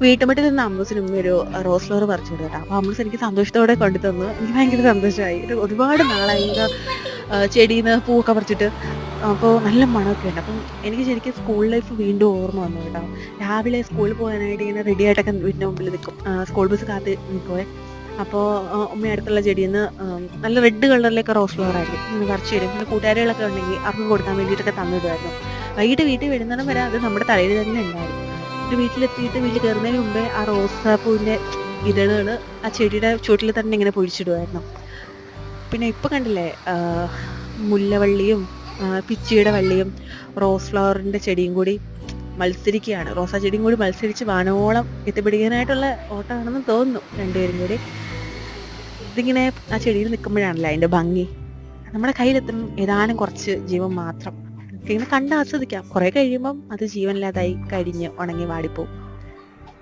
വീട്ടുമുട്ടിൽ നിന്ന് അമ്മൂസിന് ഉമ്മ ഒരു റോസ് ഫ്ലവർ പറിച്ചു വിടും കേട്ടോ. അപ്പോൾ അമ്മൂസ് എനിക്ക് സന്തോഷത്തോടെ കൊണ്ടു തന്നു. എനിക്ക് ഭയങ്കര സന്തോഷമായി. ഒരുപാട് നാളായി ഇങ്ങനെ ചെടിയിൽ നിന്ന് പൂവൊക്കെ പറിച്ചിട്ട്. അപ്പോൾ നല്ല മണമൊക്കെ ഉണ്ട്. അപ്പം എനിക്ക് ശരിക്കും സ്കൂൾ ലൈഫ് വീണ്ടും ഓർമ്മ വന്നു കേട്ടോ. രാവിലെ സ്കൂളിൽ പോകാനായിട്ട് ഇങ്ങനെ റെഡി ആയിട്ടൊക്കെ വീടിൻ്റെ മുമ്പിൽ നിൽക്കും. സ്കൂൾ ബസ് കാത്ത് നിൽക്കുമേ. അപ്പോൾ ഉമ്മ അടുത്തുള്ള ചെടിയിൽ നിന്ന് നല്ല റെഡ് കളറിലൊക്കെ റോസ് ഫ്ലവർ ആയിരിക്കും ഇങ്ങനെ പറിച്ചു തരും. പിന്നെ കൂട്ടുകാരികളൊക്കെ ഉണ്ടെങ്കിൽ അവർക്ക് കൊടുക്കാൻ വേണ്ടിയിട്ടൊക്കെ തന്നിടുമായിരുന്നു. വൈകിട്ട് വീട്ടിൽ വരുന്നിടം വരെ അത് നമ്മുടെ തലയിൽ തന്നെ ഉണ്ടായിരുന്നു. ഒരു വീട്ടിലെത്തിയിട്ട് വീട്ടിൽ കയറുന്നതിന് മുമ്പേ ആ റോസാപ്പൂവിൻ്റെ ഇതളുകൾ ആ ചെടിയുടെ ചുവട്ടിൽ തന്നെ ഇങ്ങനെ പൊഴിച്ചിടുമായിരുന്നു. പിന്നെ ഇപ്പം കണ്ടില്ലേ, മുല്ലവള്ളിയും പിച്ചിയുടെ വള്ളിയും റോസ് ഫ്ലവറിൻ്റെ ചെടിയും കൂടി മത്സരിക്കുകയാണ്. റോസാ ചെടിയും കൂടി മത്സരിച്ച് വാനോളം എത്തിപ്പിടിക്കാനായിട്ടുള്ള ഓട്ടമാണെന്ന് തോന്നുന്നു രണ്ടുപേരും കൂടി. ഇതിങ്ങനെ ആ ചെടിയിൽ നിൽക്കുമ്പോഴാണല്ലോ അതിൻ്റെ ഭംഗി. നമ്മുടെ കയ്യിലെത്തും ഏതാനും കുറച്ച് ജീവൻ മാത്രം. ഇങ്ങനെ കണ്ട് ആസ്വദിക്കാം. കുറേ കഴിയുമ്പം അത് ജീവനില്ലാതായി കരിഞ്ഞ് ഉണങ്ങി വാടിപ്പോവും.